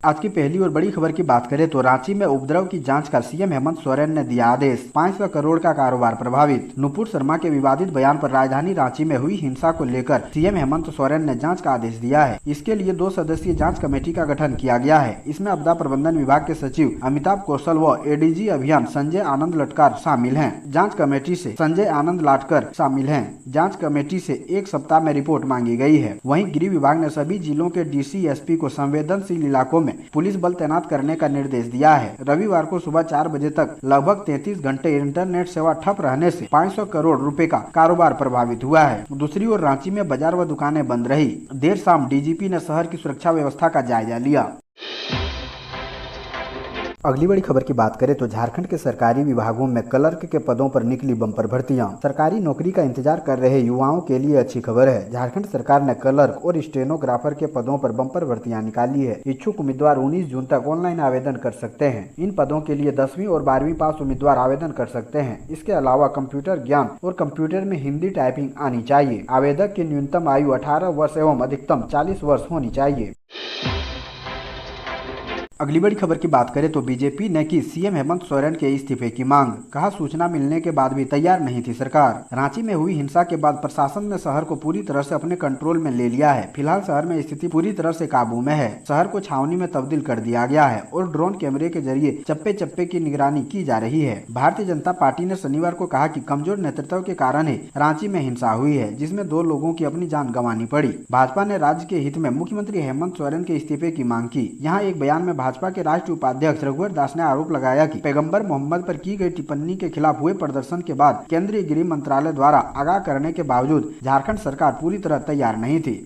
आज की पहली और बड़ी खबर की बात करें तो रांची में उपद्रव की जांच का सीएम हेमंत सोरेन ने दिया आदेश। 500 करोड़ का कारोबार प्रभावित। नुपुर शर्मा के विवादित बयान पर राजधानी रांची में हुई हिंसा को लेकर सीएम हेमंत सोरेन ने जांच का आदेश दिया है। इसके लिए 2 सदस्यीय जांच कमेटी का गठन किया गया है। इसमें आपदा प्रबंधन विभाग के सचिव अमिताभ कौशल व एडीजी अभियान संजय आनंद लटकर शामिल है। जाँच कमेटी से संजय आनंद लाटकर शामिल है। जाँच कमेटी से 1 सप्ताह में रिपोर्ट मांगी गई है। वहीं गृह विभाग ने सभी जिलों के डीसी एसपी को संवेदनशील इलाकों में पुलिस बल तैनात करने का निर्देश दिया है। रविवार को सुबह 4 बजे तक लगभग 33 घंटे इंटरनेट सेवा ठप रहने से 500 करोड़ रुपए का कारोबार प्रभावित हुआ है। दूसरी ओर रांची में बाजार व दुकानें बंद रही। देर शाम डीजीपी ने शहर की सुरक्षा व्यवस्था का जायजा लिया। अगली बड़ी खबर की बात करें तो झारखंड के सरकारी विभागों में क्लर्क के पदों पर निकली बम्पर भर्तियां। सरकारी नौकरी का इंतजार कर रहे युवाओं के लिए अच्छी खबर है। झारखंड सरकार ने क्लर्क और स्टेनोग्राफर के पदों पर बम्पर भर्तियां निकाली है। इच्छुक उम्मीदवार 19 जून तक ऑनलाइन आवेदन कर सकते हैं। इन पदों के लिए 10वीं और 12वीं पास उम्मीदवार आवेदन कर सकते हैं। इसके अलावा कंप्यूटर ज्ञान और कंप्यूटर में हिंदी टाइपिंग आनी चाहिए। आवेदक की न्यूनतम आयु 18 वर्ष एवं अधिकतम 40 वर्ष होनी चाहिए। अगली बड़ी खबर की बात करें तो बीजेपी ने की सीएम हेमंत सोरेन के इस्तीफे की मांग। कहा, सूचना मिलने के बाद भी तैयार नहीं थी सरकार। रांची में हुई हिंसा के बाद प्रशासन ने शहर को पूरी तरह से अपने कंट्रोल में ले लिया है। फिलहाल शहर में स्थिति पूरी तरह से काबू में है। शहर को छावनी में तब्दील कर दिया गया है और ड्रोन कैमरे के जरिए चप्पे चप्पे की निगरानी की जा रही है। भारतीय जनता पार्टी ने शनिवार को कहा कि कमजोर नेतृत्व के कारण ही रांची में हिंसा हुई है, जिसमें 2 लोगों की अपनी जान गंवानी पड़ी। भाजपा ने राज्य के हित में मुख्यमंत्री हेमंत सोरेन के इस्तीफे की मांग की। यहाँ एक बयान में भाजपा के राष्ट्रीय उपाध्यक्ष रघुवर दास ने आरोप लगाया कि पैगंबर मोहम्मद पर की गई टिप्पणी के खिलाफ हुए प्रदर्शन के बाद केंद्रीय गृह मंत्रालय द्वारा आगाह करने के बावजूद झारखंड सरकार पूरी तरह तैयार नहीं थी।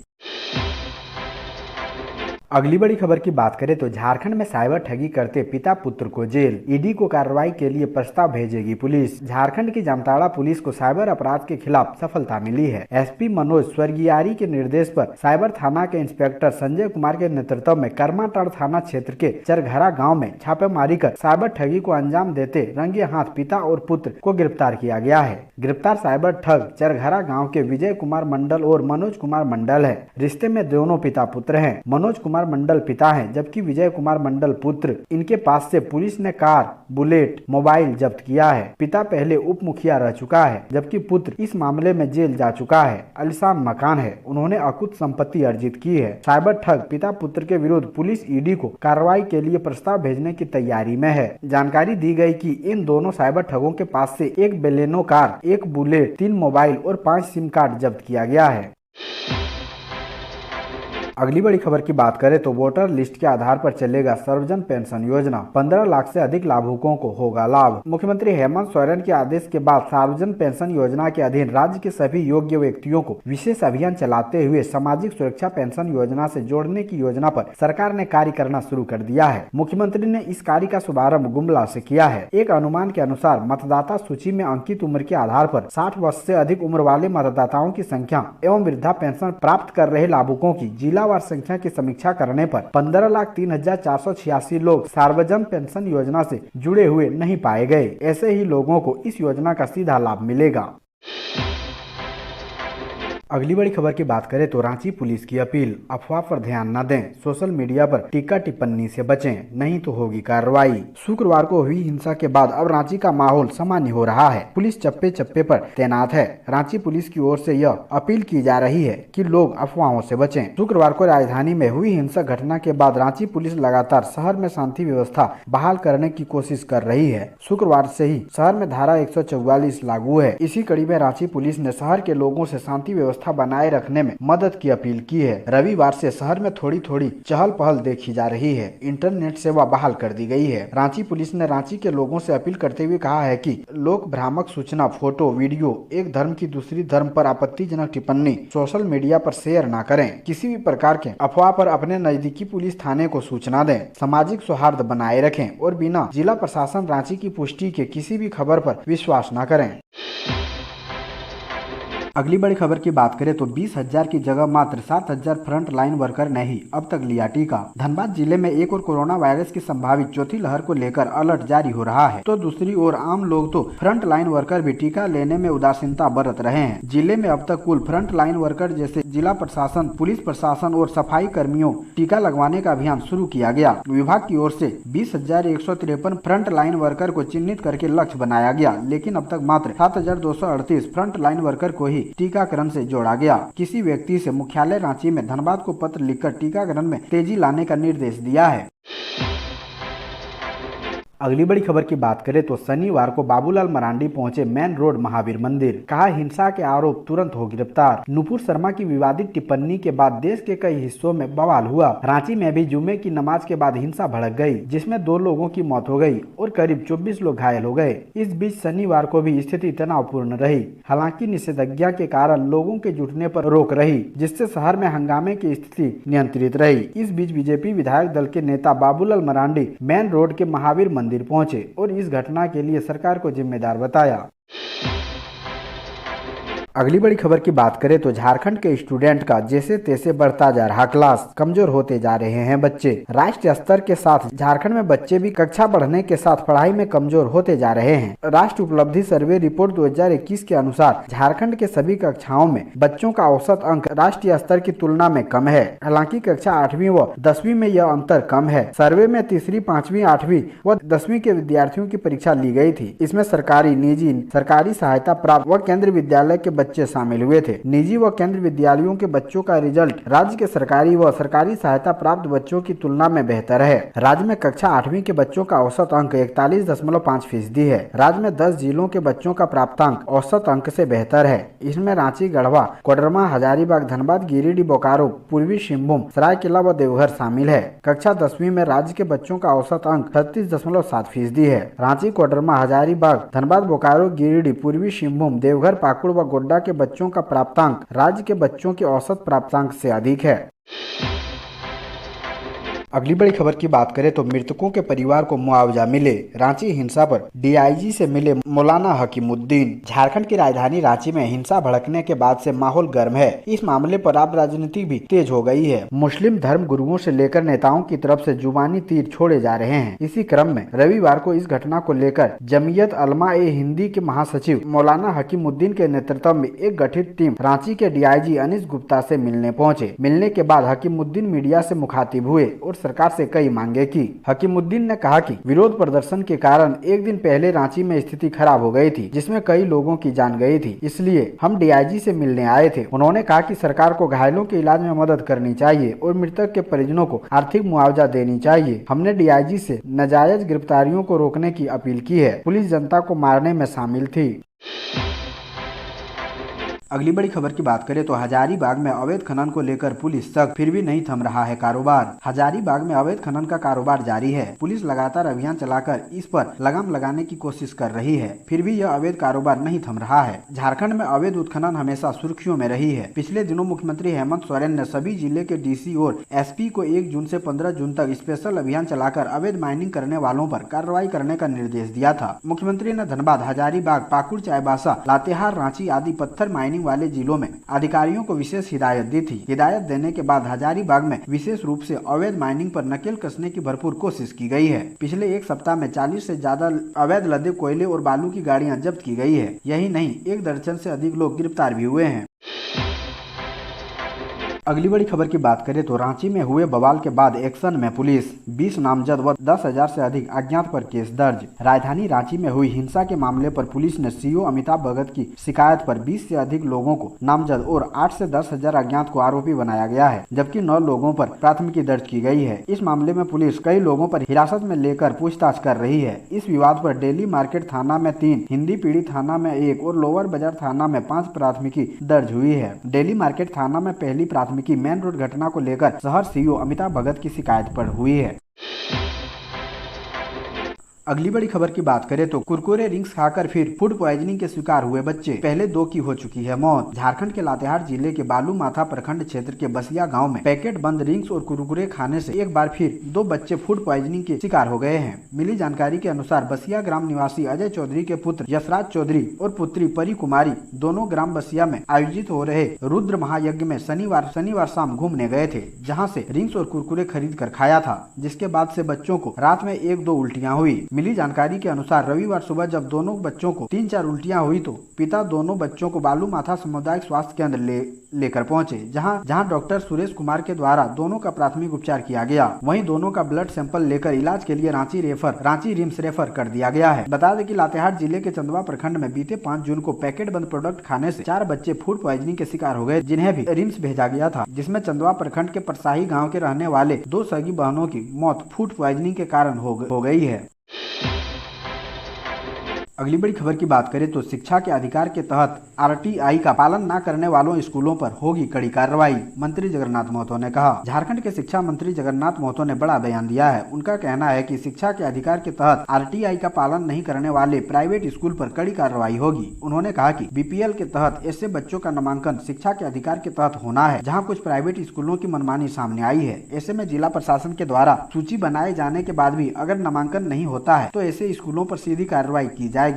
अगली बड़ी खबर की बात करें तो झारखंड में साइबर ठगी करते पिता पुत्र को जेल। ईडी को कार्रवाई के लिए प्रस्ताव भेजेगी पुलिस। झारखंड की जामताड़ा पुलिस को साइबर अपराध के खिलाफ सफलता मिली है। एसपी मनोज स्वर्गियारी के निर्देश पर साइबर थाना के इंस्पेक्टर संजय कुमार के नेतृत्व में करमाटाड़ थाना क्षेत्र के चरघरा गाँव में छापेमारी कर साइबर ठगी को अंजाम देते रंगे हाथ पिता और पुत्र को गिरफ्तार किया गया है। गिरफ्तार साइबर ठग चरघरा गाँव के विजय कुमार मंडल और मनोज कुमार मंडल है। रिश्ते में दोनों पिता पुत्र हैं। मनोज कुमार मंडल पिता हैं, जबकि विजय कुमार मंडल पुत्र। इनके पास से पुलिस ने कार, बुलेट, मोबाइल जब्त किया है। पिता पहले उप मुखिया रह चुका है, जबकि पुत्र इस मामले में जेल जा चुका है। आलीशान मकान है। उन्होंने अकुत संपत्ति अर्जित की है। साइबर ठग पिता पुत्र के विरुद्ध पुलिस ईडी को कार्रवाई के लिए प्रस्ताव भेजने की तैयारी में है। जानकारी दी गई कि इन दोनों साइबर ठगों के पास से 1 बेलेनो कार, 1 बुलेट, 3 मोबाइल और 5 सिम कार्ड जब्त किया गया है। अगली बड़ी खबर की बात करें तो वोटर लिस्ट के आधार पर चलेगा सर्वजन पेंशन योजना। 15 लाख से अधिक लाभुकों को होगा लाभ। मुख्यमंत्री हेमंत सोरेन के आदेश के बाद सर्वजन पेंशन योजना के अधीन राज्य के सभी योग्य व्यक्तियों को विशेष अभियान चलाते हुए सामाजिक सुरक्षा पेंशन योजना से जोड़ने की योजना पर सरकार ने कार्य करना शुरू कर दिया है। मुख्यमंत्री ने इस कार्य का शुभारंभ गुमला से किया है। एक अनुमान के अनुसार मतदाता सूची में अंकित उम्र के आधार पर 60 वर्ष से अधिक उम्र वाले मतदाताओं की संख्या एवं वृद्धा पेंशन प्राप्त कर रहे लाभुकों की जिला संख्या की समीक्षा करने पर 15,03,486 लोग सार्वजन पेंशन योजना से जुड़े हुए नहीं पाए गए। ऐसे ही लोगों को इस योजना का सीधा लाभ मिलेगा। अगली बड़ी खबर की बात करें तो रांची पुलिस की अपील, अफवाह पर ध्यान न दें, सोशल मीडिया पर टीका टिप्पणी से बचें, नहीं तो होगी कार्रवाई। शुक्रवार को हुई हिंसा के बाद अब रांची का माहौल सामान्य हो रहा है। पुलिस चप्पे चप्पे पर तैनात है। रांची पुलिस की ओर से यह अपील की जा रही है कि लोग अफवाहों से बचें। शुक्रवार को राजधानी में हुई हिंसक घटना के बाद रांची पुलिस लगातार शहर में शांति व्यवस्था बहाल करने की कोशिश कर रही है। शुक्रवार से ही शहर में धारा 144 लागू है। इसी कड़ी में रांची पुलिस ने शहर के लोगों से शांति व्यवस्था बनाए रखने में मदद की अपील की है। रविवार से शहर में थोड़ी थोड़ी चहल पहल देखी जा रही है। इंटरनेट सेवा बहाल कर दी गई है। रांची पुलिस ने रांची के लोगों से अपील करते हुए कहा है कि लोग भ्रामक सूचना, फोटो, वीडियो, एक धर्म की दूसरी धर्म पर आपत्तिजनक टिप्पणी सोशल मीडिया पर शेयर न करें। किसी भी प्रकार के अफवाह पर अपने नजदीकी पुलिस थाने को सूचना दें। सामाजिक सौहार्द बनाए रखें और बिना जिला प्रशासन रांची की पुष्टि के किसी भी खबर पर विश्वास न करें। अगली बड़ी खबर की बात करें तो 20,000 की जगह मात्र 7,000 फ्रंट लाइन वर्कर ने ही अब तक लिया टीका। धनबाद जिले में एक और कोरोना वायरस की संभावित चौथी लहर को लेकर अलर्ट जारी हो रहा है, तो दूसरी ओर आम लोग तो फ्रंट लाइन वर्कर भी टीका लेने में उदासीनता बरत रहे हैं। जिले में अब तक कुल फ्रंट लाइन वर्कर जैसे जिला प्रशासन, पुलिस प्रशासन और सफाई कर्मियों टीका लगवाने का अभियान शुरू किया गया। विभाग की ओर से 20,153 फ्रंट लाइन वर्कर को चिन्हित करके लक्ष्य बनाया गया, लेकिन अब तक मात्र 7,238 फ्रंट लाइन वर्कर को ही टीकाकरण से जोड़ा गया। किसी व्यक्ति से मुख्यालय रांची में धनबाद को पत्र लिखकर टीकाकरण में तेजी लाने का निर्देश दिया है। अगली बड़ी खबर की बात करें तो शनिवार को बाबूलाल मरांडी पहुंचे मेन रोड महावीर मंदिर, कहा हिंसा के आरोप तुरंत हो गिरफ्तार। नुपुर शर्मा की विवादित टिप्पणी के बाद देश के कई हिस्सों में बवाल हुआ। रांची में भी जुमे की नमाज के बाद हिंसा भड़क गई, जिसमें 2 लोगों की मौत हो गई और करीब 24 लोग घायल हो गए। इस बीच शनिवार को भी स्थिति तनावपूर्ण रही। हालांकि निषेधाज्ञा के कारण लोगों के जुटने पर रोक रही, जिससे शहर में हंगामे की स्थिति नियंत्रित रही। इस बीच बीजेपी विधायक दल के नेता बाबूलाल मरांडी मेन रोड के महावीर मंदिर पहुंचे और इस घटना के लिए सरकार को जिम्मेदार बताया। अगली बड़ी खबर की बात करें तो झारखंड के स्टूडेंट का जैसे तैसे बढ़ता जा रहा क्लास, कमजोर होते जा रहे हैं बच्चे। राष्ट्रीय स्तर के साथ झारखंड में बच्चे भी कक्षा बढ़ने के साथ पढ़ाई में कमजोर होते जा रहे हैं। राष्ट्रीय उपलब्धि सर्वे रिपोर्ट 2021 के अनुसार झारखंड के सभी कक्षाओं में बच्चों का औसत अंक राष्ट्रीय स्तर की तुलना में कम है। हालांकि कक्षा 8वीं व 10वीं में यह अंतर कम है। सर्वे में तीसरी, 5वीं, 8वीं व 10वीं के विद्यार्थियों की परीक्षा ली गई थी। इसमें सरकारी, निजी, सरकारी सहायता प्राप्त व केंद्रीय विद्यालय के बच्चे शामिल हुए थे। निजी व केंद्रीय विद्यालयों के बच्चों का रिजल्ट राज्य के सरकारी व सरकारी सहायता प्राप्त बच्चों की तुलना में बेहतर है। राज्य में कक्षा 8वीं के बच्चों का औसत अंक 41.5% है। राज्य में 10 जिलों के बच्चों का प्राप्तांक औसत अंक से बेहतर है। इसमें रांची, गढ़वा, कोडरमा, हजारीबाग, धनबाद, गिरिडीह, बोकारो, पूर्वी सिंहभूम, सरायकेला व देवघर शामिल है। कक्षा 10वीं में राज्य के बच्चों का औसत अंक 36.7% है। रांची, कोडरमा, हजारीबाग, धनबाद, बोकारो, गिरिडीह, पूर्वी सिंहभूम, देवघर, पाकुड़ व गोड्डा के बच्चों का प्राप्तांक राज्य के बच्चों के औसत प्राप्तांक से अधिक है। अगली बड़ी खबर की बात करें तो मृतकों के परिवार को मुआवजा मिले। रांची हिंसा पर डीआईजी से मिले मौलाना हकीमुद्दीन। झारखंड की राजधानी रांची में हिंसा भड़कने के बाद से माहौल गर्म है। इस मामले पर अब राजनीति भी तेज हो गई है। मुस्लिम धर्म गुरुओं से लेकर नेताओं की तरफ से जुबानी तीर छोड़े जा रहे हैं। इसी क्रम में रविवार को इस घटना को लेकर जमीयत उलमा ए हिंदी के महासचिव मौलाना हकीमुद्दीन के नेतृत्व में एक गठित टीम रांची के डीआईजी अनीस गुप्ता से मिलने पहुंचे। मिलने के बाद हकीमुद्दीन मीडिया से मुखातिब हुए और सरकार से कई मांगे की। हकीमुद्दीन ने कहा कि विरोध प्रदर्शन के कारण एक दिन पहले रांची में स्थिति खराब हो गई थी, जिसमें कई लोगों की जान गई थी। इसलिए हम डीआईजी से मिलने आए थे। उन्होंने कहा कि सरकार को घायलों के इलाज में मदद करनी चाहिए और मृतक के परिजनों को आर्थिक मुआवजा देनी चाहिए। हमने डीआईजी से नाजायज गिरफ्तारियों को रोकने की अपील की है। पुलिस जनता को मारने में शामिल थी। अगली बड़ी खबर की बात करें तो हजारीबाग में अवैध खनन को लेकर पुलिस सख्त, फिर भी नहीं थम रहा है कारोबार। हजारीबाग में अवैध खनन का कारोबार जारी है। पुलिस लगातार अभियान चलाकर इस पर लगाम लगाने की कोशिश कर रही है, फिर भी यह अवैध कारोबार नहीं थम रहा है। झारखंड में अवैध उत्खनन हमेशा सुर्खियों में रही है। पिछले दिनों मुख्यमंत्री हेमंत सोरेन ने सभी जिले के डीसी और एसपी को 1 जून से 15 जून तक स्पेशल अभियान चलाकर अवैध माइनिंग करने वालों पर कार्रवाई करने का निर्देश दिया था। मुख्यमंत्री ने धनबाद, हजारीबाग, पाकुड़, चाईबासा, लातेहार, रांची आदि पत्थर माइनिंग वाले जिलों में अधिकारियों को विशेष हिदायत दी थी। हिदायत देने के बाद हजारीबाग में विशेष रूप से अवैध माइनिंग पर नकेल कसने की भरपूर कोशिश की गई है। पिछले 1 सप्ताह में 40 से ज्यादा अवैध लदे कोयले और बालू की गाड़ियां जब्त की गई है। यही नहीं, 1 दर्जन से अधिक लोग गिरफ्तार भी हुए हैं। अगली बड़ी खबर की बात करें तो रांची में हुए बवाल के बाद एक्शन में पुलिस, 20 नामजद व 10,000 से अधिक अज्ञात पर केस दर्ज। राजधानी रांची में हुई हिंसा के मामले पर पुलिस ने सीओ अमिताभ भगत की शिकायत पर 20 से अधिक लोगों को नामजद और 8 से 10,000 अज्ञात को आरोपी बनाया गया है, जबकि 9 लोगों पर प्राथमिकी दर्ज की गई है। इस मामले में पुलिस कई लोगों पर हिरासत में लेकर पूछताछ कर रही है। इस विवाद पर डेली मार्केट थाना में 3, हिंदी पीढ़ी थाना में 1 और लोअर बाजार थाना में 5 प्राथमिकी दर्ज हुई है। डेली मार्केट थाना में पहली प्राथमिकी मेन रोड घटना को लेकर शहर सीओ अमिताभ भगत की शिकायत पर हुई है। अगली बड़ी खबर की बात करें तो कुरकुरे रिंग्स खाकर फिर फूड पॉइजनिंग के शिकार हुए बच्चे, पहले 2 की हो चुकी है मौत। झारखंड के लातेहार जिले के बालूमाथा प्रखंड क्षेत्र के बसिया गांव में पैकेट बंद रिंग्स और कुरकुरे खाने से एक बार फिर 2 बच्चे फूड पॉइजनिंग के शिकार हो गए हैं। मिली जानकारी के अनुसार बसिया ग्राम निवासी अजय चौधरी के पुत्र यशराज चौधरी और पुत्री परी कुमारी दोनों ग्राम बसिया में आयोजित हो रहे रुद्र महायज्ञ में शनिवार शाम घूमने गए थे, जहां से रिंग्स और कुरकुरे खरीद कर खाया था, जिसके बाद से बच्चों को रात में 1-2 उल्टियां हुई। मिली जानकारी के अनुसार रविवार सुबह जब दोनों बच्चों को 3-4 उल्टियां हुई तो पिता दोनों बच्चों को बालूमाथा सामुदायिक स्वास्थ्य केंद्र लेकर पहुंचे, जहां डॉक्टर सुरेश कुमार के द्वारा दोनों का प्राथमिक उपचार किया गया। वहीं दोनों का ब्लड सैंपल लेकर इलाज के लिए रांची रिम्स रेफर कर दिया गया है। बता दें कि लातेहार जिले के चंदवा प्रखंड में बीते 5 जून को पैकेट बंद प्रोडक्ट खाने से 4 बच्चे फूड पॉइजनिंग के शिकार हो गए, जिन्हें भी रिम्स भेजा गया था, जिसमें चंदवा प्रखंड के परसाही गाँव के रहने वाले 2 सगी बहनों की मौत फूड पॉइजनिंग के कारण हो गई है। अगली बड़ी खबर की बात करें तो शिक्षा के अधिकार के तहत आरटीआई का पालन न करने वालों स्कूलों पर होगी कड़ी कार्रवाई, मंत्री जगन्नाथ महतो ने कहा। झारखंड के शिक्षा मंत्री जगन्नाथ महतो ने बड़ा बयान दिया है। उनका कहना है कि शिक्षा के अधिकार के तहत आरटीआई का पालन नहीं करने वाले प्राइवेट स्कूल पर कड़ी कार्रवाई होगी। उन्होंने कहा कि बीपीएल के तहत ऐसे बच्चों का नामांकन शिक्षा के अधिकार के तहत होना है जहाँ कुछ प्राइवेट स्कूलों की मनमानी सामने आई है। ऐसे में जिला प्रशासन के द्वारा सूची बनाए जाने के बाद भी अगर नामांकन नहीं होता है तो ऐसे स्कूलों पर सीधी कार्रवाई की जाएगी।